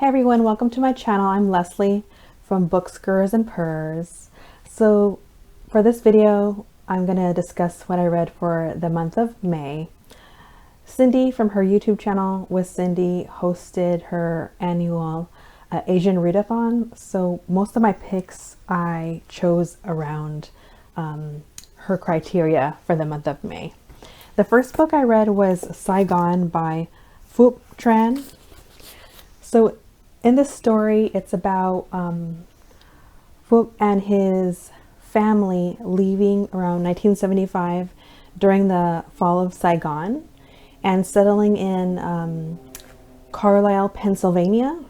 Hey everyone, welcome to my channel. I'm Leslie from Books, Gurrs, and Purrs. So for this video, I'm going to discuss what I read for the month of May. Cindy from her YouTube channel with Cindy hosted her annual Asian Readathon. So most of my picks I chose around her criteria for the month of May. The first book I read was Saigon by Phuc Tran. So in this story, it's about Phuc and his family leaving around 1975 during the fall of Saigon and settling in Carlisle, Pennsylvania.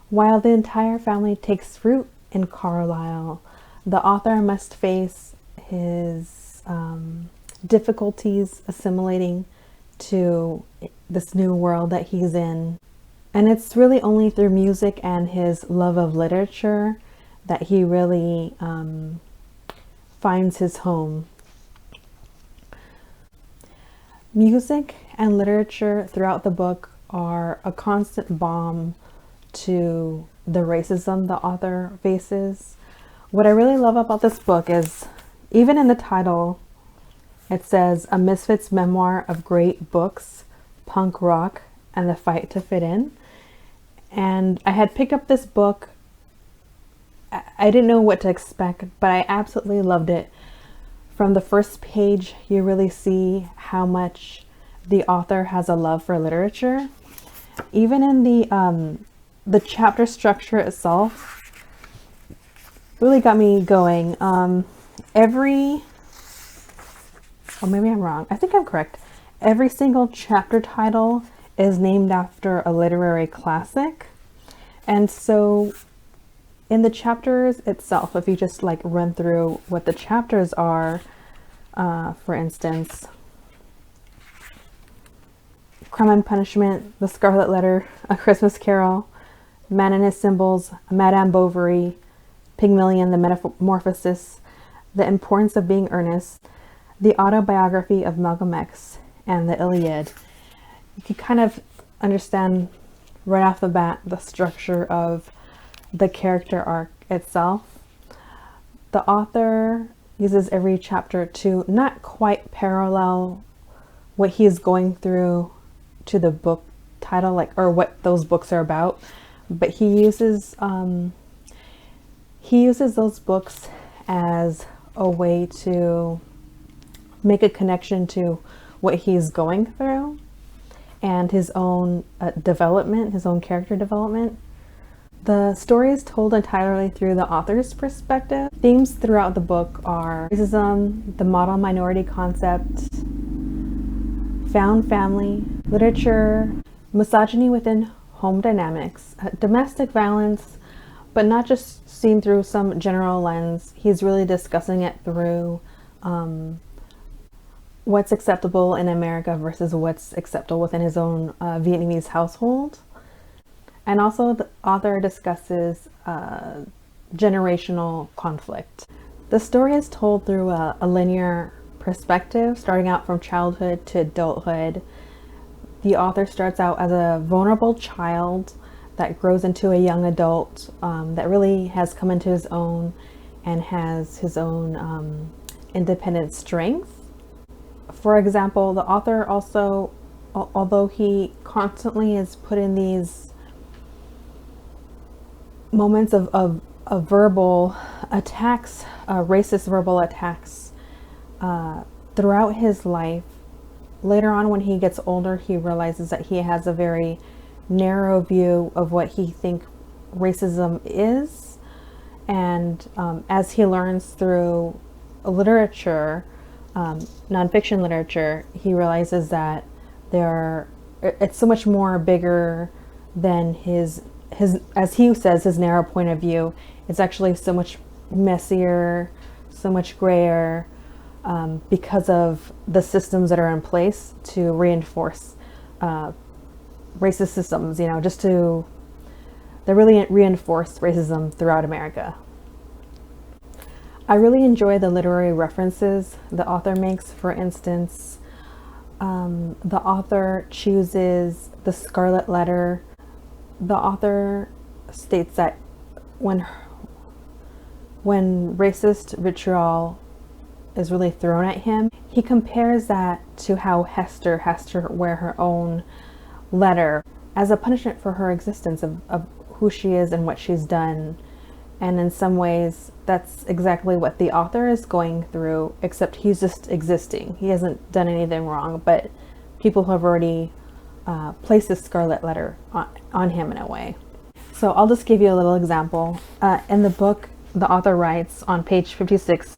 While the entire family takes root in Carlisle, the author must face his difficulties assimilating to this new world that he's in. And it's really only through music and his love of literature that he really finds his home. Music and literature throughout the book are a constant balm to the racism the author faces. What I really love about this book is, even in the title, it says a misfit's memoir of great books, punk rock, and the fight to fit in. And I had picked up this book. I didn't know what to expect, but I absolutely loved it. From the first page, you really see how much the author has a love for literature. Even in the chapter structure itself really got me going. Oh, maybe I'm wrong. I think I'm correct. Every single chapter title is named after a literary classic. And so in the chapters itself, if you just like run through what the chapters are, for instance, Crime and Punishment, The Scarlet Letter, A Christmas Carol, Man and His Symbols, Madame Bovary, Pygmalion, The Metamorphosis, The Importance of Being Earnest, The Autobiography of Malcolm X, and the Iliad. You can kind of understand right off the bat the structure of the character arc itself. The author uses every chapter to not quite parallel what he's going through to the book title, like, or what those books are about, but he uses those books as a way to make a connection to what he's going through and his own development, his own character development. The story is told entirely through the author's perspective. Themes throughout the book are racism, the model minority concept, found family, literature, misogyny within home dynamics, domestic violence, but not just seen through some general lens. He's really discussing it through what's acceptable in America versus what's acceptable within his own Vietnamese household. And also the author discusses generational conflict. The story is told through a linear perspective, starting out from childhood to adulthood. The author starts out as a vulnerable child that grows into a young adult that really has come into his own and has his own independent strength. For example, the author also, although he constantly is put in these moments of verbal attacks, racist verbal attacks throughout his life, later on when he gets older, he realizes that he has a very narrow view of what he thinks racism is. And as he learns through literature, nonfiction literature, he realizes that it's so much more bigger than his, as he says, his narrow point of view. It's actually so much messier, so much grayer, because of the systems that are in place to reinforce racist systems, they really reinforce racism throughout America. I really enjoy the literary references the author makes. For instance, the author chooses the Scarlet Letter. The author states that when racist vitriol is really thrown at him, he compares that to how Hester has to wear her own letter as a punishment for her existence of who she is and what she's done. And in some ways, that's exactly what the author is going through, except he's just existing. He hasn't done anything wrong, but people have already placed this Scarlet Letter on him in a way. So I'll just give you a little example. In the book, the author writes on page 56,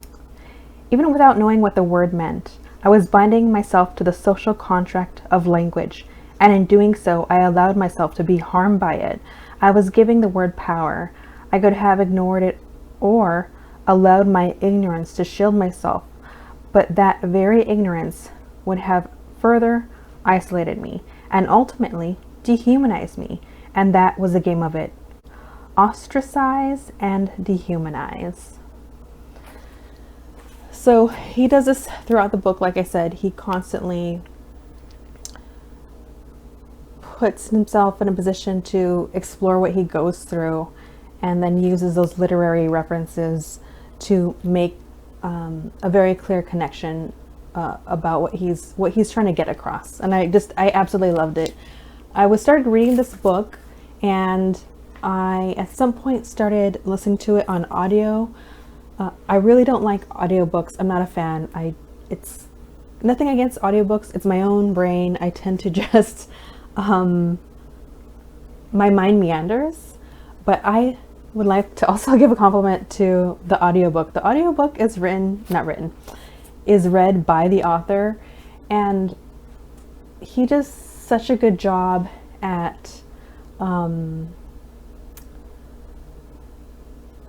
"Even without knowing what the word meant, I was binding myself to the social contract of language, and in doing so, I allowed myself to be harmed by it. I was giving the word power. I could have ignored it or allowed my ignorance to shield myself, but that very ignorance would have further isolated me and ultimately dehumanized me, and that was the game of it. Ostracize and dehumanize." So he does this throughout the book. Like I said, he constantly puts himself in a position to explore what he goes through, and then uses those literary references to make a very clear connection about what he's trying to get across. And I absolutely loved it. I started reading this book, and I at some point started listening to it on audio. I really don't like audiobooks. I'm not a fan. It's nothing against audiobooks. It's my own brain. I tend to just my mind meanders. But I would like to also give a compliment to the audiobook. The audiobook is is read by the author, and he does such a good job at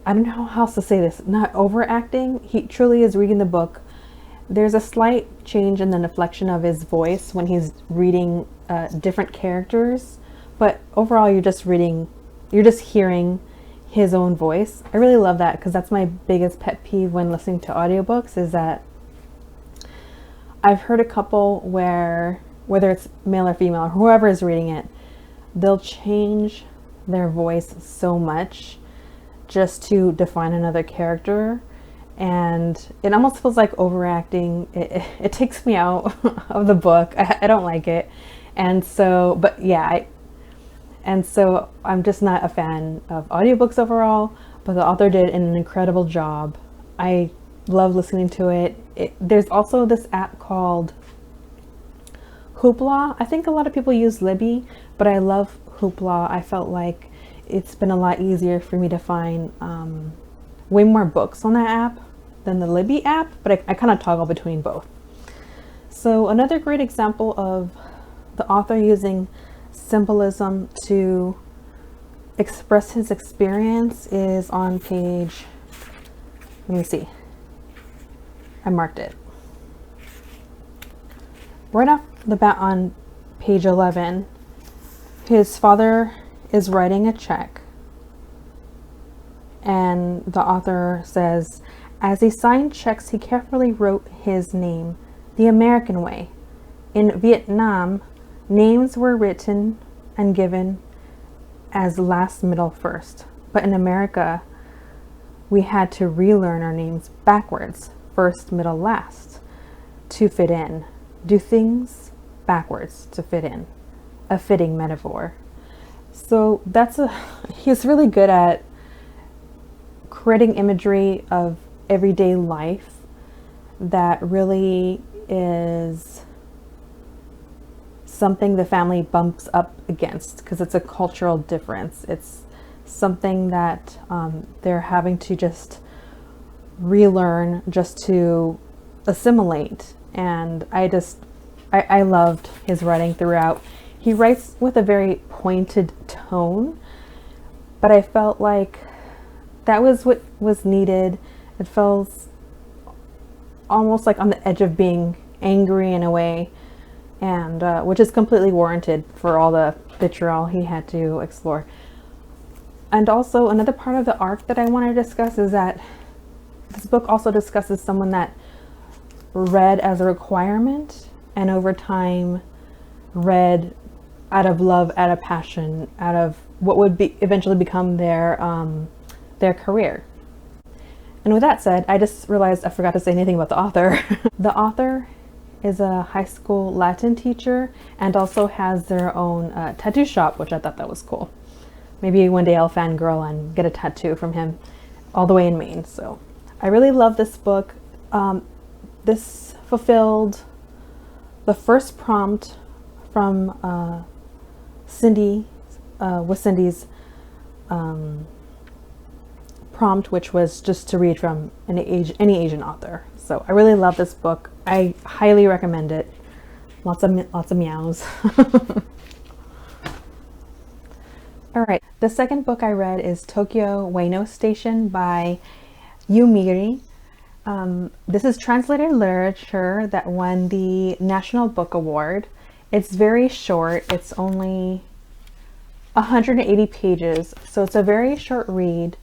I don't know how else to say this, not overacting. He truly is reading the book. There's a slight change in the inflection of his voice when he's reading different characters, but overall you're just hearing his own voice. I really love that, because that's my biggest pet peeve when listening to audiobooks, is that I've heard a couple where, whether it's male or female or whoever is reading it, they'll change their voice so much just to define another character, and it almost feels like overacting. It takes me out of the book. I don't like it. And so, but yeah, so I'm just not a fan of audiobooks overall, but the author did an incredible job. I love listening to it. There's also this app called Hoopla. I think a lot of people use Libby, but I love Hoopla. I felt like it's been a lot easier for me to find way more books on that app than the Libby app, but I kind of toggle between both. So another great example of the author using symbolism to express his experience is on page, let me see, I marked it. Right off the bat on page 11, his father is writing a check, and the author says, "As he signed checks, he carefully wrote his name the American way. In Vietnam, names were written and given as last, middle, first. But in America, we had to relearn our names backwards, first, middle, last, to fit in. Do things backwards to fit in. A fitting metaphor." So he's really good at creating imagery of everyday life that really is something the family bumps up against, because it's a cultural difference. It's something that they're having to just relearn just to assimilate. And I loved his writing throughout. He writes with a very pointed tone, but I felt like that was what was needed. It feels almost like on the edge of being angry in a way, and which is completely warranted for all the vitriol he had to explore. And also another part of the arc that I want to discuss is that this book also discusses someone that read as a requirement and over time read out of love, out of passion, out of what would be eventually become their career. And with that said, I just realized I forgot to say anything about the author. The author is a high school Latin teacher and also has their own tattoo shop, which I thought that was cool. Maybe one day I'll fangirl and get a tattoo from him all the way in Maine. So I really love this book. This fulfilled the first prompt from Cindy, with Cindy's prompt, which was just to read from any Asian author. So I really love this book. I highly recommend it. Lots of meows. All right, the second book I read is Tokyo Ueno Station by Yu Muri. This is translated literature that won the National Book Award. It's very short. It's only 180 pages, so it's a very short read.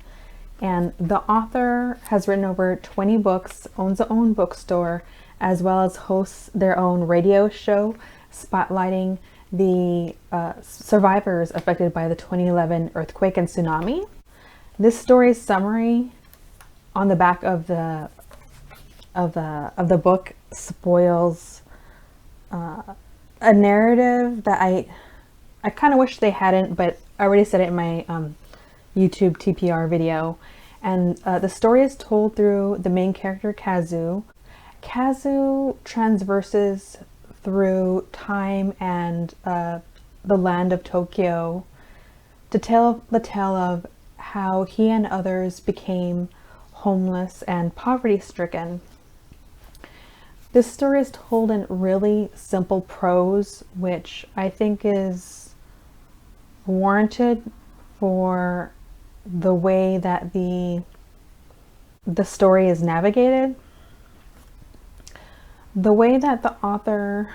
And the author has written over 20 books, owns a own bookstore, as well as hosts their own radio show spotlighting the survivors affected by the 2011 earthquake and tsunami. This story's summary on the back of the book spoils a narrative that I kind of wish they hadn't, but I already said it in my YouTube TPR video. And the story is told through the main character, Kazu. Kazu transverses through time and the land of Tokyo to tell the tale of how he and others became homeless and poverty-stricken. This story is told in really simple prose, which I think is warranted for the way that the story is navigated. The way that the author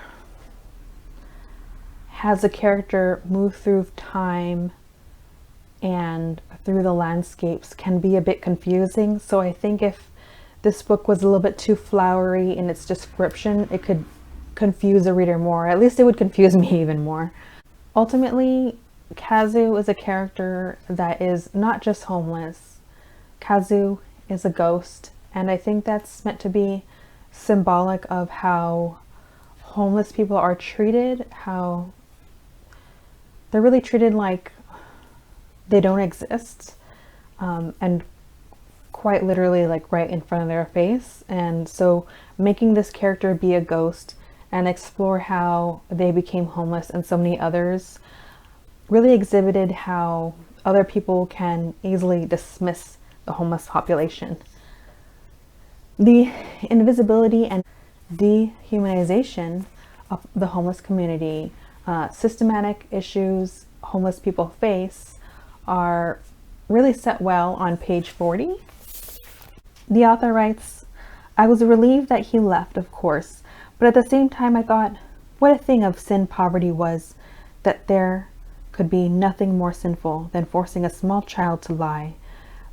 has a character move through time and through the landscapes can be a bit confusing. So I think if this book was a little bit too flowery in its description, it could confuse a reader more. At least it would confuse me even more. Ultimately, Kazu is a character that is not just homeless. Kazu is a ghost, and I think that's meant to be symbolic of how homeless people are treated, how they're really treated like they don't exist, and quite literally like right in front of their face. And so making this character be a ghost and explore how they became homeless and so many others really exhibited how other people can easily dismiss the homeless population. The invisibility and dehumanization of the homeless community, systematic issues homeless people face, are really set well on page 40. The author writes, "I was relieved that he left, of course, but at the same time I thought what a thing of sin poverty was, that there could be nothing more sinful than forcing a small child to lie.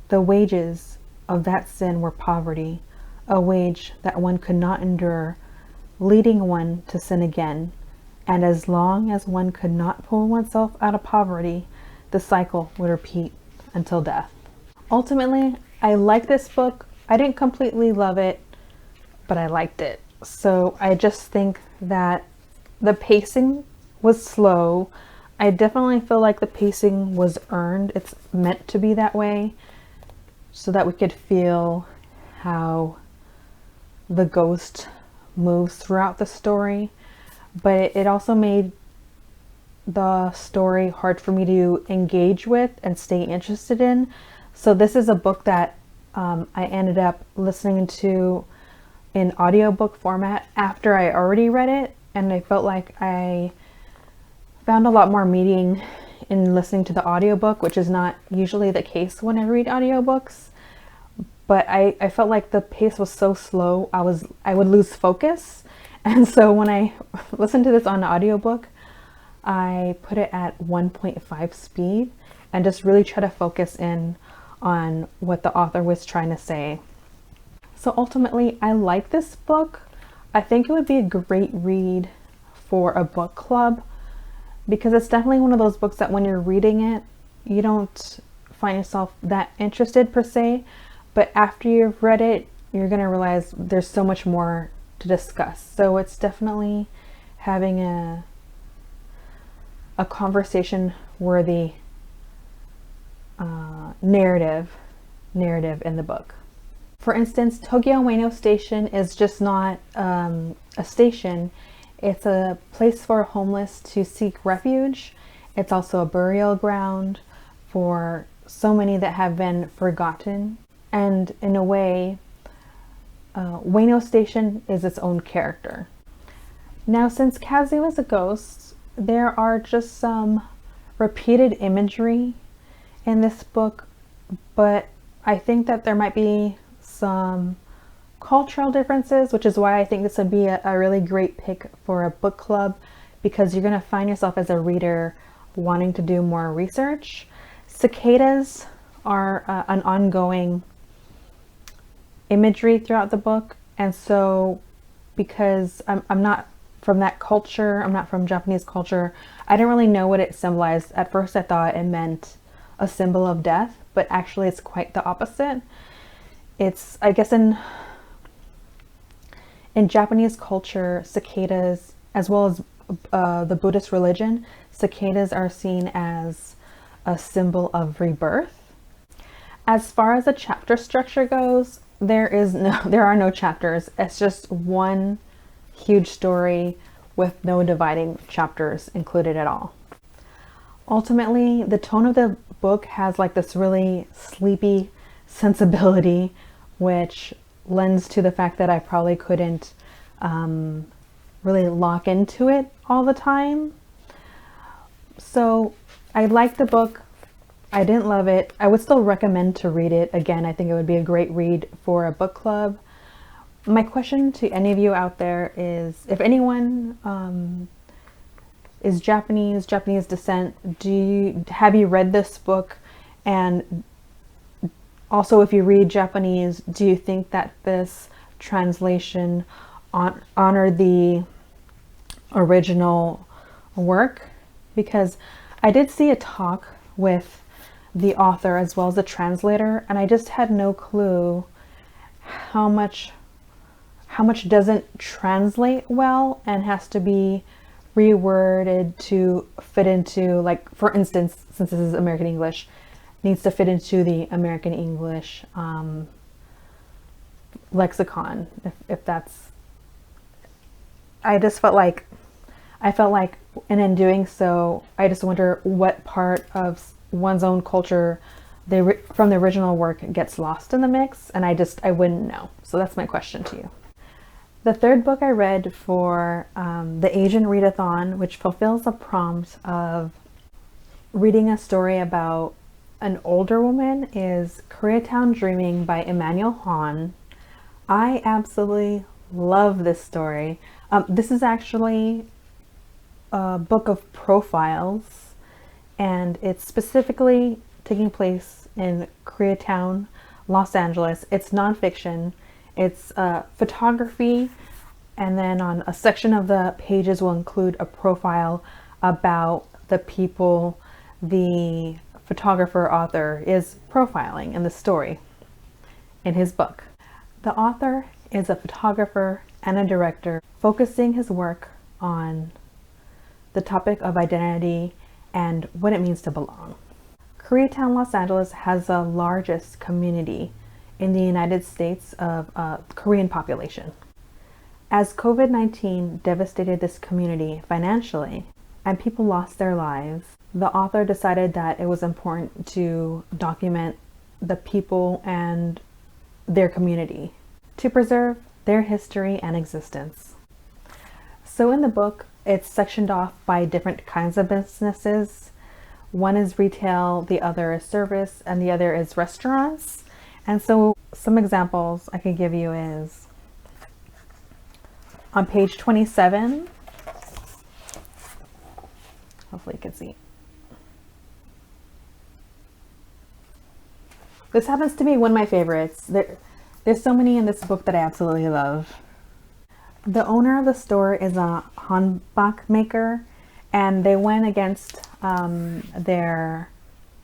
The wages of that sin were poverty, a wage that one could not endure, leading one to sin again. And as long as one could not pull oneself out of poverty, the cycle would repeat until death." Ultimately, I like this book. I didn't completely love it, but I liked it. So I just think that the pacing was slow. I definitely feel like the pacing was earned. It's meant to be that way so that we could feel how the ghost moves throughout the story. But it also made the story hard for me to engage with and stay interested in. So this is a book that I ended up listening to in audiobook format after I already read it, and I felt like I found a lot more meaning in listening to the audiobook, which is not usually the case when I read audiobooks. But I felt like the pace was so slow, I would lose focus. And so when I listened to this on audiobook, I put it at 1.5 speed and just really try to focus in on what the author was trying to say. So ultimately, I like this book. I think it would be a great read for a book club, because it's definitely one of those books that when you're reading it, you don't find yourself that interested per se, but after you've read it, you're going to realize there's so much more to discuss. So it's definitely having a conversation worthy narrative in the book. For instance, Tokyo Ueno Station is just not a station. It's a place for homeless to seek refuge. It's also a burial ground for so many that have been forgotten. And in a way, Ueno Station is its own character. Now, since Kazu is a ghost, there are just some repeated imagery in this book, but I think that there might be some cultural differences, which is why I think this would be a really great pick for a book club, because you're going to find yourself as a reader wanting to do more research. Cicadas are an ongoing imagery throughout the book, and so because I'm not from that culture, I'm not from Japanese culture, I didn't really know what it symbolized. At first I thought it meant a symbol of death, but actually it's quite the opposite. It's, I guess in Japanese culture, cicadas, as well as the Buddhist religion, cicadas are seen as a symbol of rebirth. As far as the chapter structure goes, there are no chapters. It's just one huge story with no dividing chapters included at all. Ultimately, the tone of the book has like this really sleepy sensibility, which lends to the fact that I probably couldn't really lock into it all the time. So I liked the book. I didn't love it. I would still recommend to read it. Again, I think it would be a great read for a book club. My question to any of you out there is, if anyone is Japanese descent, have you read this book? And also, if you read Japanese, do you think that this translation honored the original work? Because I did see a talk with the author as well as the translator, and I just had no clue how much doesn't translate well and has to be reworded to fit into, like, for instance, since this is American English, needs to fit into the American English lexicon. If that's, I felt like, and in doing so, I just wonder what part of one's own culture from the original work gets lost in the mix, and I wouldn't know. So that's my question to you. The third book I read for the Asian Readathon, which fulfills the prompt of reading a story about an older woman, is Koreatown Dreaming by Emanual Hahn. I absolutely love this story. This is actually a book of profiles, and it's specifically taking place in Koreatown, Los Angeles. It's nonfiction. It's photography, and then on a section of the pages will include a profile about the people the photographer author is profiling in the story in his book. The author is a photographer and a director, focusing his work on the topic of identity and what it means to belong. Koreatown, Los Angeles has the largest community in the United States of Korean population. As COVID-19 devastated this community financially and people lost their lives, the author decided that it was important to document the people and their community to preserve their history and existence. So in the book, it's sectioned off by different kinds of businesses. One is retail, the other is service, and the other is restaurants. And so some examples I could give you is on page 27, hopefully you can see. This happens to be one of my favorites. There's so many in this book that I absolutely love. The owner of the store is a hanbok maker, and they went against their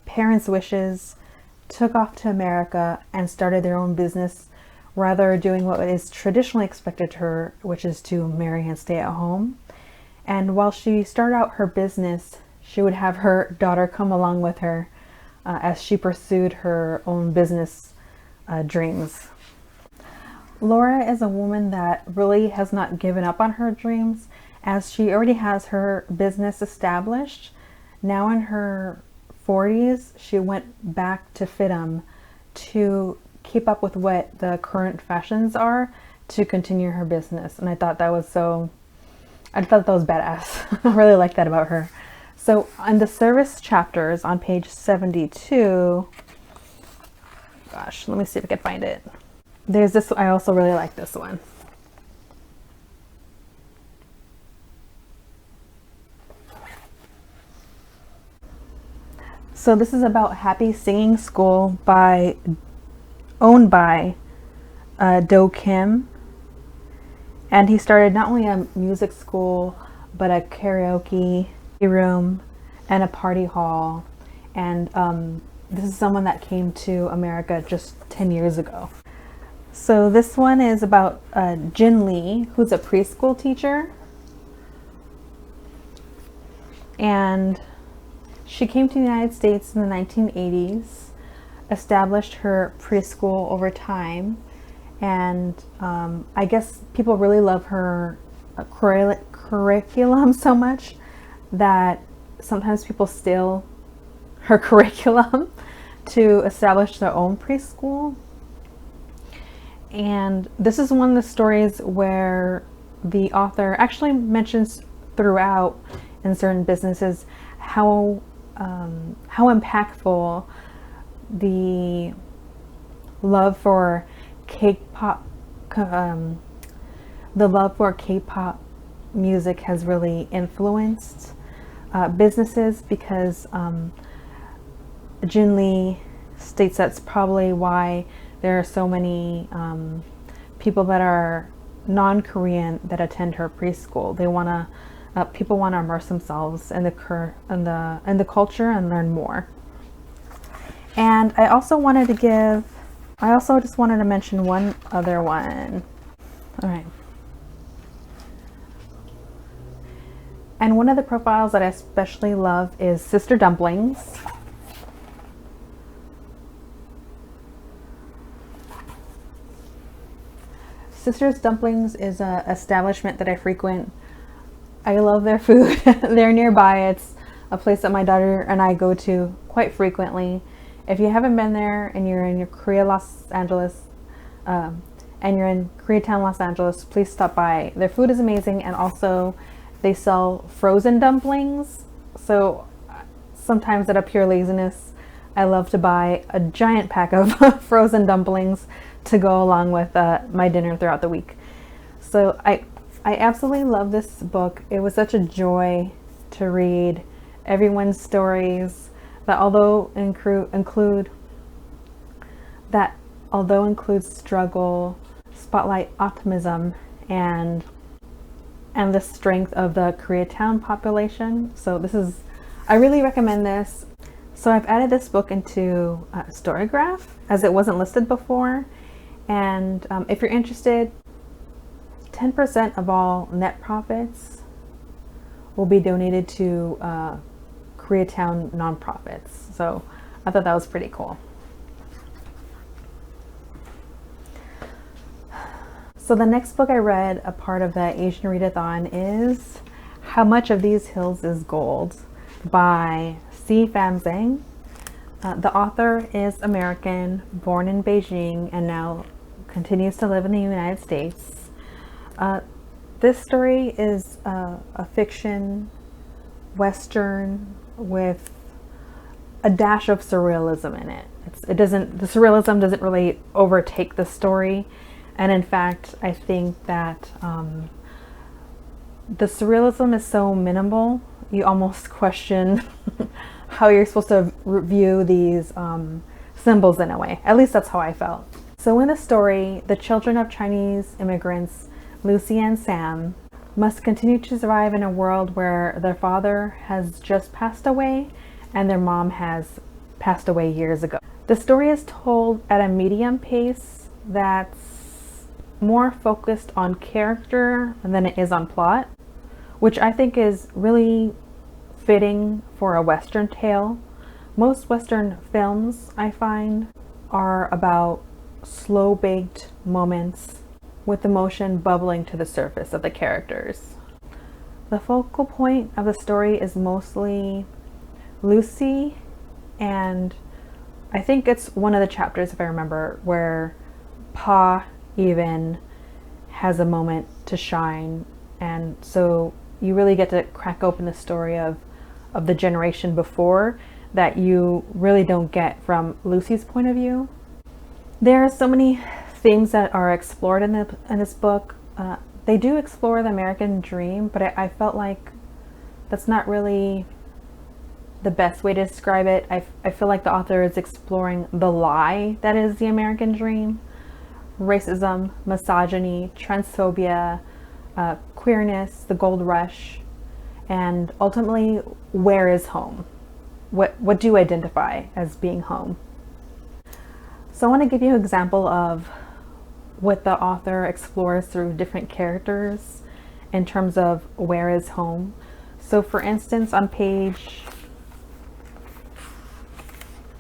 parents' wishes, took off to America, and started their own business, rather doing what is traditionally expected to her, which is to marry and stay at home. And while she started out her business, she would have her daughter come along with her as she pursued her own business dreams. Laura is a woman that really has not given up on her dreams, as she already has her business established. Now in her 40s, she went back to FITM to keep up with what the current fashions are to continue her business. And I thought that was badass. I really like that about her. So on the service chapters on page 72, gosh, let me see if I can find it. There's this, I also really like this one. So this is about Happy Singing School owned by Do Kim. And he started not only a music school, but a karaoke room and a party hall. And this is someone that came to America just 10 years ago. So this one is about Jin Lee, who's a preschool teacher. And she came to the United States in the 1980s, established her preschool over time, and I guess people really love her curriculum so much that sometimes people steal her curriculum to establish their own preschool. And this is one of the stories where the author actually mentions throughout in certain businesses how impactful the love for K-pop music has really influenced businesses, because Jin Lee states that's probably why there are so many people that are non-Korean that attend her preschool. They wanna people want to immerse themselves in the culture and learn more. And I also just wanted to mention one other one. All right. And one of the profiles that I especially love is Sister Dumplings. Sister's Dumplings is an establishment that I frequent. I love their food. They're nearby. It's a place that my daughter and I go to quite frequently. If you haven't been there and you're in Koreatown, Los Angeles, please stop by. Their food is amazing, and also they sell frozen dumplings. So sometimes out of pure laziness, I love to buy a giant pack of frozen dumplings to go along with my dinner throughout the week. So I absolutely love this book. It was such a joy to read everyone's stories that although include struggle, spotlight optimism and the strength of the Koreatown population. So I really recommend this. So I've added this book into Storygraph as it wasn't listed before. And if you're interested, 10% of all net profits will be donated to Koreatown nonprofits. So I thought that was pretty cool. So the next book I read, a part of the Asian Readathon, is How Much of These Hills is Gold by Zhang. The author is American, born in Beijing, and now continues to live in the United States. This story is a fiction Western with a dash of surrealism in it. The surrealism doesn't really overtake the story. And in fact, I think that the surrealism is so minimal, you almost question how you're supposed to view these symbols in a way. At least that's how I felt. So in the story, the children of Chinese immigrants Lucy and Sam must continue to survive in a world where their father has just passed away and their mom has passed away years ago. The story is told at a medium pace that's more focused on character than it is on plot, which I think is really fitting for a Western tale. Most Western films, I find, are about slow-baked moments with emotion bubbling to the surface of the characters. The focal point of the story is mostly Lucy, and I think it's one of the chapters, if I remember, where Pa even has a moment to shine, and so you really get to crack open the story of the generation before that you really don't get from Lucy's point of view. There are so many themes that are explored in this book. They do explore the American dream, but I felt like that's not really the best way to describe it. I feel like the author is exploring the lie that is the American dream. Racism, misogyny, transphobia, queerness, the gold rush, and ultimately, where is home? What do you identify as being home? So I want to give you an example of what the author explores through different characters in terms of where is home. So for instance, on page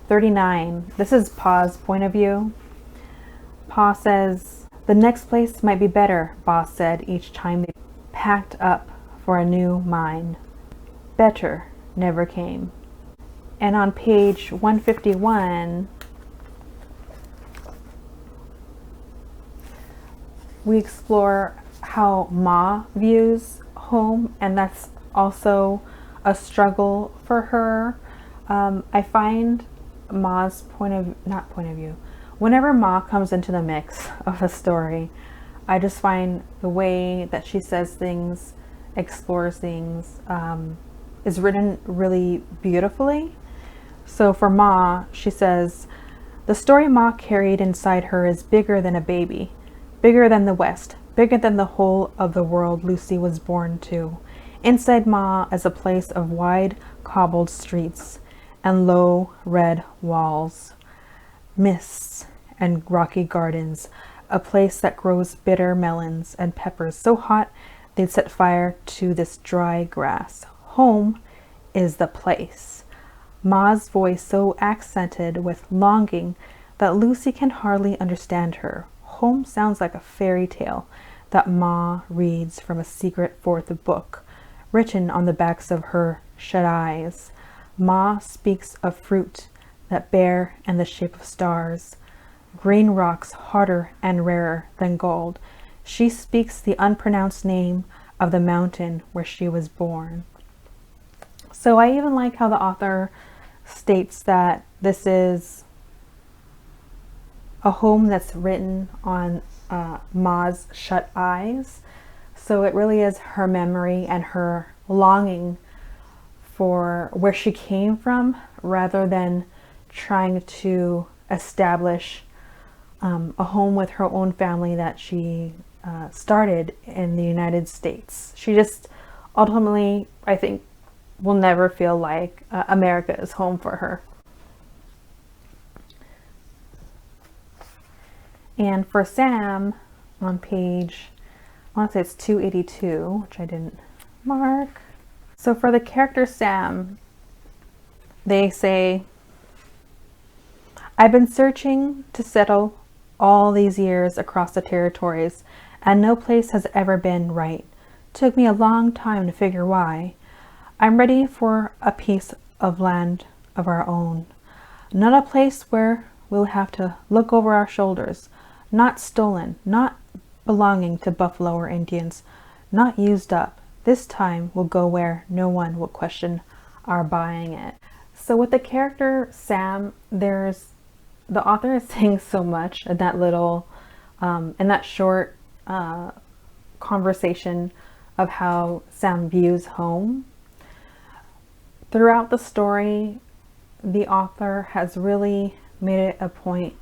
39, this is Pa's point of view. Pa says, "The next place might be better," Boss said each time they packed up for a new mine. Better never came. And on page 151, we explore how Ma views home, and that's also a struggle for her. I find Ma's whenever Ma comes into the mix of a story, I just find the way that she says things, explores things, is written really beautifully. So for Ma, she says, "The story Ma carried inside her is bigger than a baby, bigger than the West, bigger than the whole of the world Lucy was born to. Inside Ma is a place of wide cobbled streets and low red walls, mists and rocky gardens, a place that grows bitter melons and peppers so hot they'd set fire to this dry grass. Home is the place." Ma's voice so accented with longing that Lucy can hardly understand her. Home sounds like a fairy tale that Ma reads from a secret fourth book, written on the backs of her shut eyes. Ma speaks of fruit that bear in the shape of stars, green rocks harder and rarer than gold. She speaks the unpronounced name of the mountain where she was born. So I even like how the author states that this is a home that's written on Ma's shut eyes. So it really is her memory and her longing for where she came from, rather than trying to establish a home with her own family that she started in the United States. She just ultimately, I think, will never feel like America is home for her. And for Sam, on page, I want to say it's 282, which I didn't mark. So for the character Sam, they say, "I've been searching to settle all these years across the territories, and no place has ever been right. Took me a long time to figure why. I'm ready for a piece of land of our own. Not a place where we'll have to look over our shoulders. Not stolen, not belonging to Buffalo or Indians, not used up. This time we'll go where no one will question our buying it." So with the character Sam, the author is saying so much in that little, in that short conversation of how Sam views home. Throughout the story, the author has really made it a point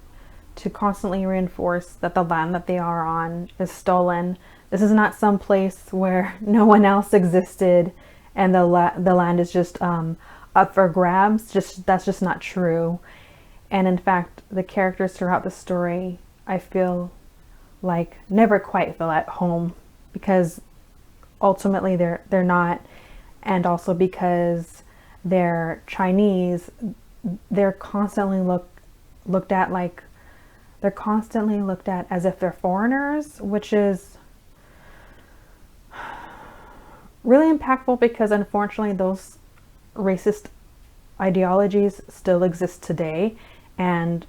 to constantly reinforce that the land that they are on is stolen, This is not some place where no one else existed and the land is just up for grabs. That's just not true. And in fact, the characters throughout the story, I feel like never quite feel at home, because ultimately they're not, and also because they're Chinese, they're constantly looked at as if they're foreigners, which is really impactful because unfortunately those racist ideologies still exist today, and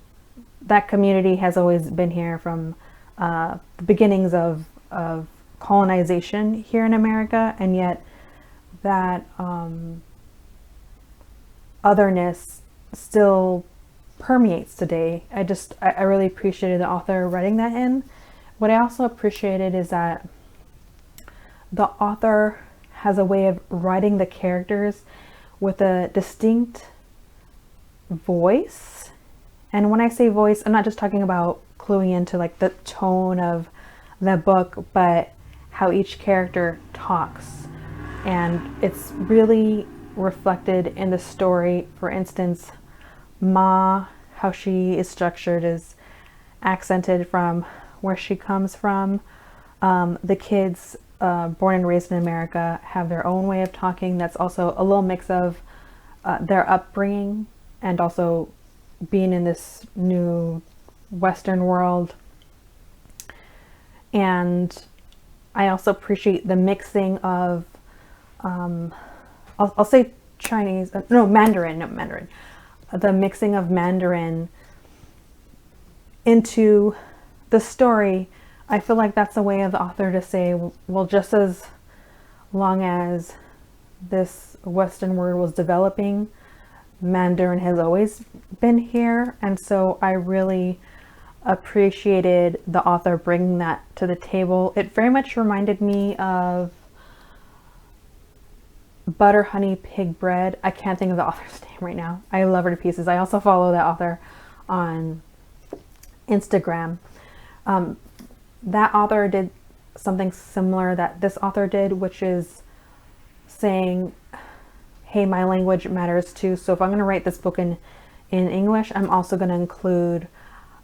that community has always been here from the beginnings of colonization here in America, and yet that otherness still permeates today. I really appreciated the author writing that in. What I also appreciated is that the author has a way of writing the characters with a distinct voice. And when I say voice, I'm not just talking about cluing into like the tone of the book, but how each character talks. And it's really reflected in the story. For instance, Ma, how she is structured is accented from where she comes from. The kids born and raised in America have their own way of talking that's also a little mix of their upbringing and also being in this new Western world. And I also appreciate the mixing of I'll say Chinese, Mandarin. The mixing of Mandarin into the story. I feel like that's a way of the author to say, well, just as long as this Western world was developing, Mandarin has always been here. And so I really appreciated the author bringing that to the table. It very much reminded me of Butter Honey Pig Bread. I can't think of the author's name right now. I love her to pieces. I also follow that author on Instagram. That author did something similar that this author did, which is saying, hey, my language matters too. So if I'm going to write this book in English, I'm also going to include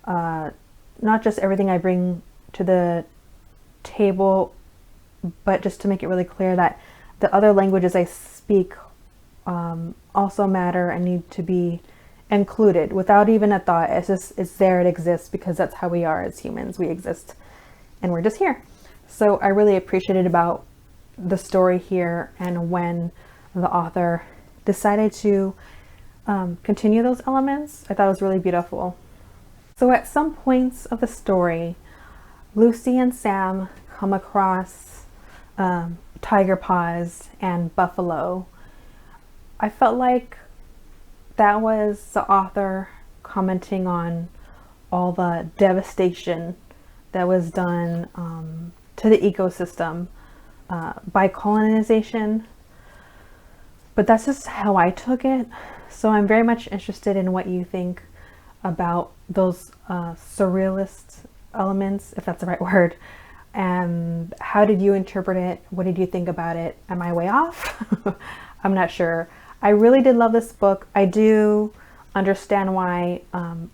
not just everything I bring to the table, but just to make it really clear that the other languages I speak also matter and need to be included without even a thought. It's there, it exists, because that's how we are as humans. We exist and we're just here. So I really appreciated about the story here, and when the author decided to continue those elements, I thought it was really beautiful. So at some points of the story, Lucy and Sam come across tiger paws and buffalo. I felt like that was the author commenting on all the devastation that was done to the ecosystem by colonization. But that's just how I took it. So I'm very much interested in what you think about those surrealist elements, if that's the right word. And how did you interpret it? What did you think about it? Am I way off? I'm not sure. I really did love this book. I do understand why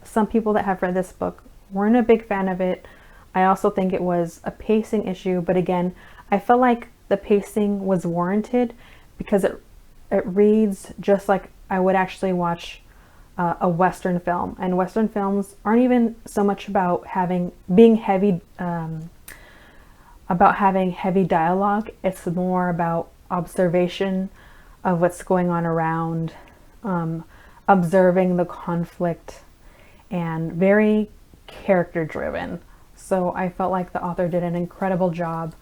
some people that have read this book weren't a big fan of it. I also think it was a pacing issue, but again, I felt like the pacing was warranted because it reads just like I would actually watch a Western film. And Western films aren't even so much about having heavy dialogue. It's more about observation of what's going on around, observing the conflict, and very character driven. So I felt like the author did an incredible job.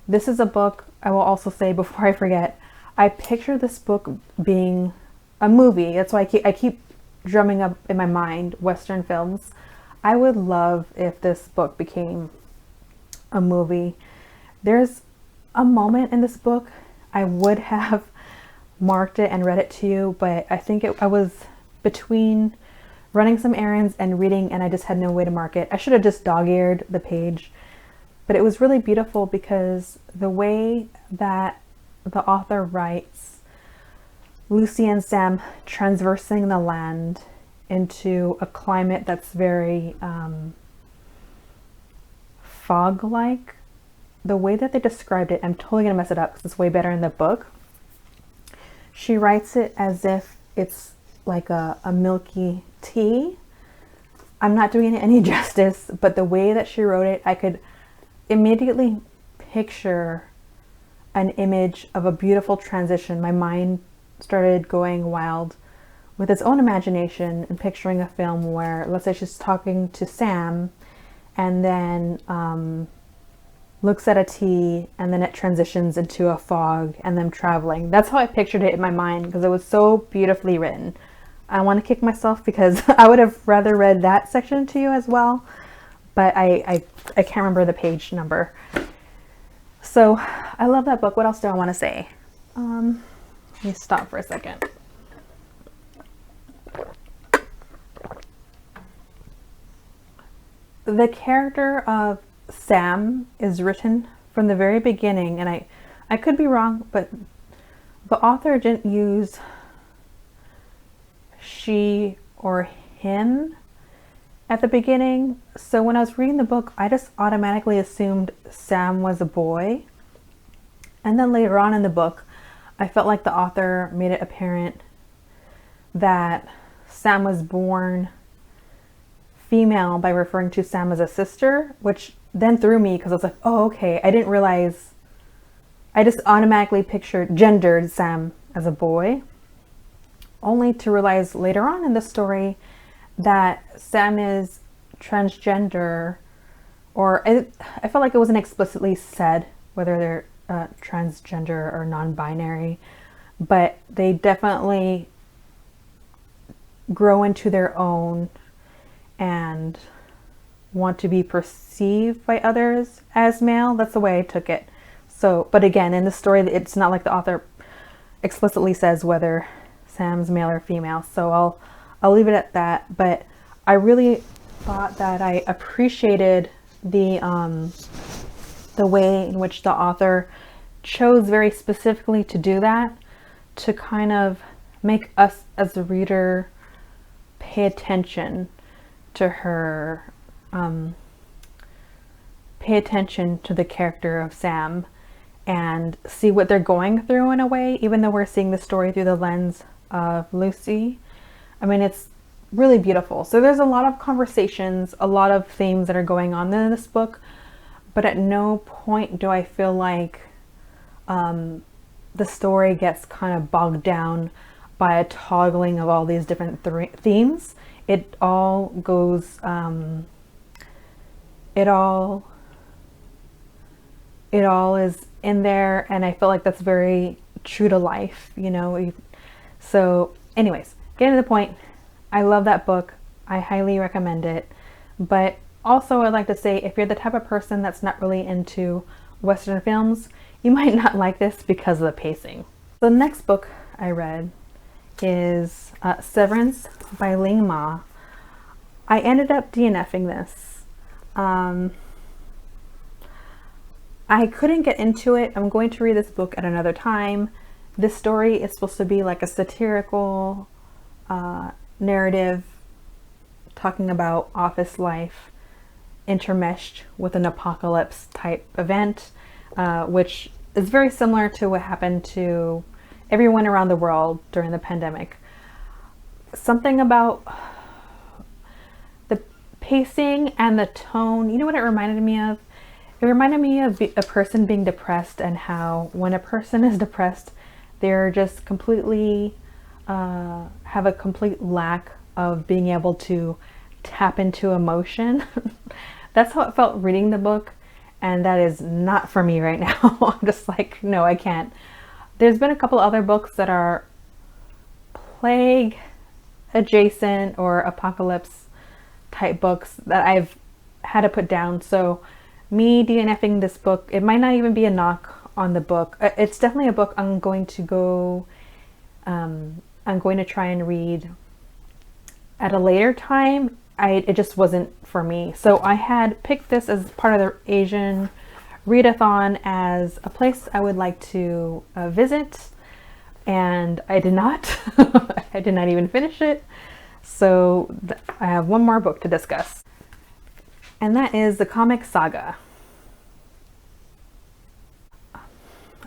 This is a book, I will also say before I forget, I picture this book being a movie. That's why I keep drumming up in my mind Western films. I would love if this book became a movie. There's a moment in this book I would have marked it and read it to you, but I think I was between running some errands and reading, and I just had no way to mark it. I should have just dog-eared the page, but it was really beautiful because the way that the author writes Lucy and Sam transversing the land into a climate that's very fog-like. The way that they described it, I'm totally gonna mess it up because it's way better in the book. She writes it as if it's like a milky tea. I'm not doing it any justice, but the way that she wrote it, I could immediately picture an image of a beautiful transition. My mind started going wild with its own imagination and picturing a film where, let's say she's talking to Sam and then looks at a tea and then it transitions into a fog and them traveling. That's how I pictured it in my mind because it was so beautifully written. I want to kick myself because I would have rather read that section to you as well, but I can't remember the page number. So I love that book. What else do I want to say? Let me stop for a second. The character of Sam is written from the very beginning, and I could be wrong, but the author didn't use she or him at the beginning. So when I was reading the book, I just automatically assumed Sam was a boy. And then later on in the book, I felt like the author made it apparent that Sam was born female by referring to Sam as a sister, which then threw me because I was like, oh, okay. I didn't realize, I just automatically gendered Sam as a boy, only to realize later on in the story that Sam is transgender, or I felt like it wasn't explicitly said whether they're transgender or non-binary, but they definitely grow into their own and want to be perceived by others as male. That's the way I took it. So, but again, in the story, it's not like the author explicitly says whether Sam's male or female. So I'll leave it at that. But I really thought that I appreciated the way in which the author chose very specifically to do that, to kind of make us as the reader pay attention to her, pay attention to the character of Sam and see what they're going through in a way, even though we're seeing the story through the lens of Lucy. I mean, it's really beautiful. So there's a lot of conversations, a lot of themes that are going on in this book, but at no point do I feel like the story gets kind of bogged down by a toggling of all these different themes. It all goes, it all is in there, and I feel like that's very true to life, you know. So anyways, getting to the point, I love that book. I highly recommend it. But also I'd like to say, if you're the type of person that's not really into Western films, you might not like this because of the pacing. The next book I read is Severance by Ling Ma. I ended up DNFing this. I couldn't get into it. I'm going to read this book at another time. This story is supposed to be like a satirical narrative talking about office life intermeshed with an apocalypse type event, which is very similar to what happened to everyone around the world during the pandemic. Something about the pacing and the tone, you know what it reminded me of? It reminded me of a person being depressed, and how when a person is depressed, they're just completely, have a complete lack of being able to tap into emotion. That's how it felt reading the book, and that is not for me right now. I'm just like, no, I can't. There's been a couple other books that are plague adjacent or apocalypse type books that I've had to put down. So me DNFing this book, it might not even be a knock on the book. It's definitely a book I'm going to go, I'm going to try and read at a later time. it just wasn't for me. So I had picked this as part of the Asian Readathon as a place I would like to visit, and I did not. I did not even finish it. So I have one more book to discuss, and that is the comic Saga.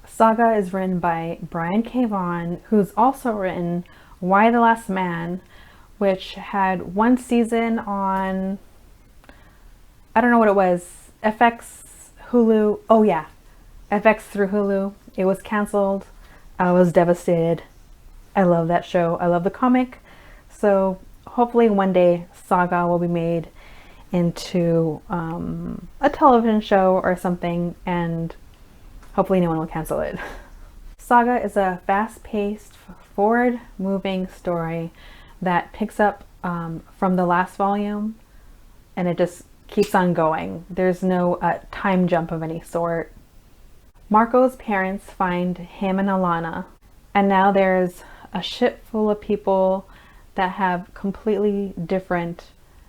Saga is written by Brian K. Vaughan, who's also written Y the Last Man, which had one season on, I don't know what it was, FX, Hulu. Oh yeah, FX through Hulu. It was canceled. I was devastated. I love that show. I love the comic. So hopefully one day Saga will be made into a television show or something, and hopefully no one will cancel it. Saga is a fast-paced, forward-moving story that picks up from the last volume, and it just keeps on going. There's no time jump of any sort. Marco's parents find him and Alana, and now there's a ship full of people that have completely different,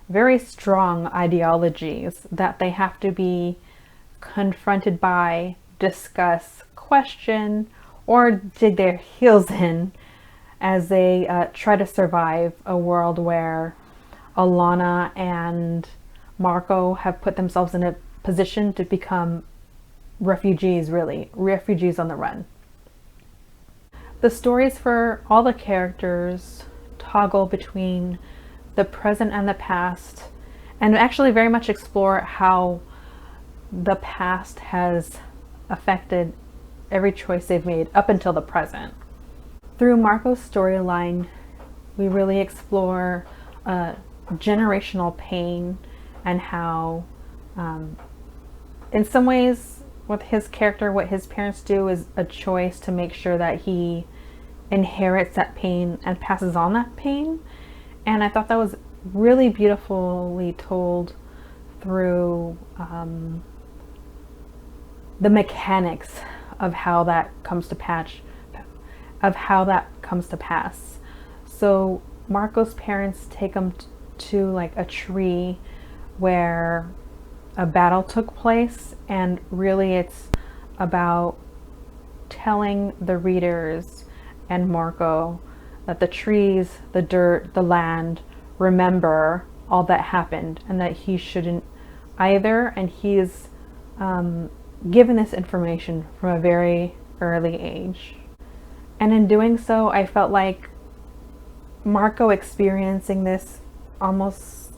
very strong ideologies that they have to be confronted by, discuss, question, or dig their heels in as they try to survive a world where Alana and Marco have put themselves in a position to become refugees, really, refugees on the run. The stories for all the characters toggle between the present and the past, and actually very much explore how the past has affected every choice they've made up until the present. Through Marco's storyline, we really explore generational pain and how, in some ways, with his character, what his parents do is a choice to make sure that he inherits that pain and passes on that pain. And I thought that was really beautifully told through the mechanics of how that comes to pass. So Marco's parents take him to like a tree where a battle took place, and really it's about telling the readers and Marco that the trees, the dirt, the land remember all that happened, and that he shouldn't either. And he's given this information from a very early age. And in doing so, I felt like Marco experiencing this almost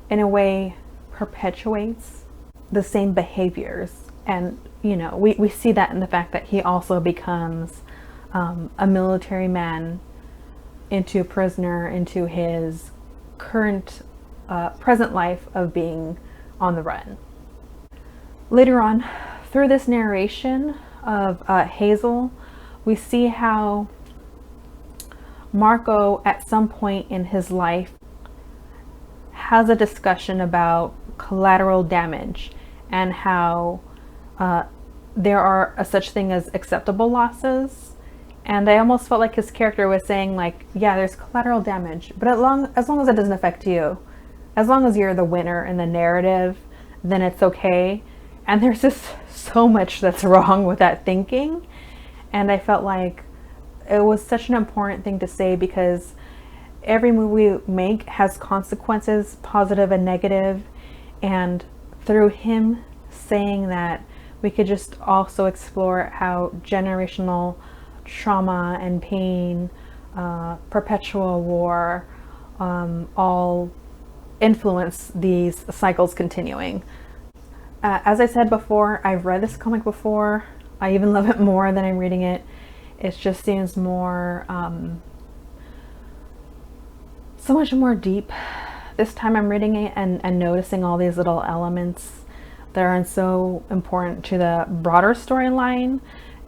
in a way perpetuates the same behaviors. And you know, we see that in the fact that he also becomes a military man into a prisoner, into his current present life of being on the run. Later on, through this narration of Hazel, we see how Marco at some point in his life has a discussion about collateral damage and how there are a such thing as acceptable losses. And I almost felt like his character was saying, like, yeah, there's collateral damage, but as long as it doesn't affect you, as long as you're the winner in the narrative, then it's okay. And there's just so much that's wrong with that thinking. And I felt like it was such an important thing to say, because every move we make has consequences, positive and negative. And through him saying that, we could just also explore how generational trauma and pain, perpetual war, all influence these cycles continuing. As I said before, I've read this comic before. I even love it more than I'm reading it. It just seems more, so much more deep. This time I'm reading it and noticing all these little elements that are so important to the broader storyline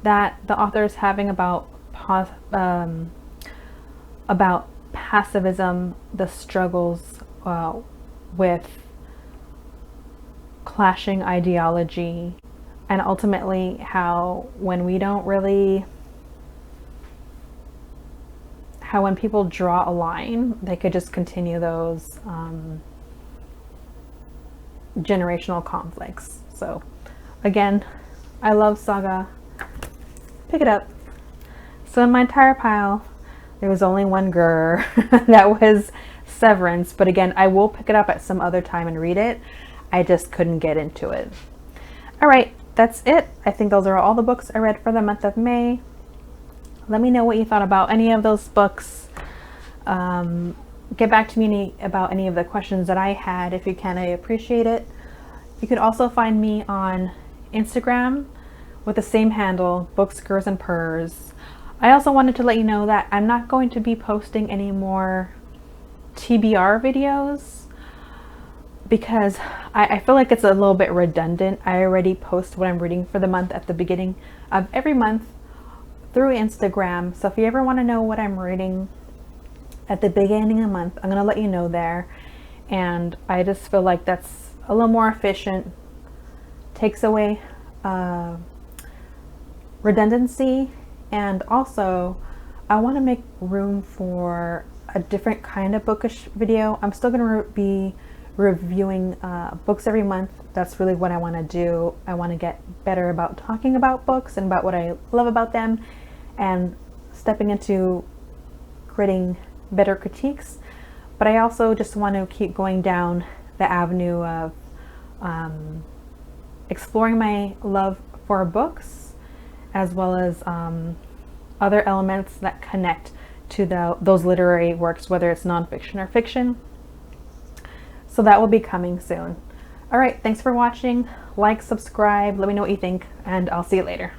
that the author is having about pacifism, the struggles with clashing ideology, and ultimately how when people draw a line, they could just continue those generational conflicts. So again, I love Saga. Pick it up. So in my entire pile, there was only one Gurr. That was Severance. But again, I will pick it up at some other time and read it. I just couldn't get into it. All right, that's it. I think those are all the books I read for the month of May. Let me know what you thought about any of those books. Get back to me about any of the questions that I had. If you can, I appreciate it. You could also find me on Instagram with the same handle, Books, Gurrs, and Purrs. I also wanted to let you know that I'm not going to be posting any more TBR videos because I feel like it's a little bit redundant. I already post what I'm reading for the month at the beginning of every month through Instagram. So if you ever want to know what I'm reading at the beginning of the month, I'm going to let you know there. And I just feel like that's a little more efficient, takes away redundancy, and also I want to make room for a different kind of bookish video. I'm still going to be reviewing books every month. That's really what I want to do. I want to get better about talking about books and about what I love about them and stepping into creating better critiques. But I also just want to keep going down the avenue of exploring my love for books, as well as other elements that connect to those literary works, whether it's nonfiction or fiction. So that will be coming soon. All right, thanks for watching. Like, subscribe, let me know what you think, and I'll see you later.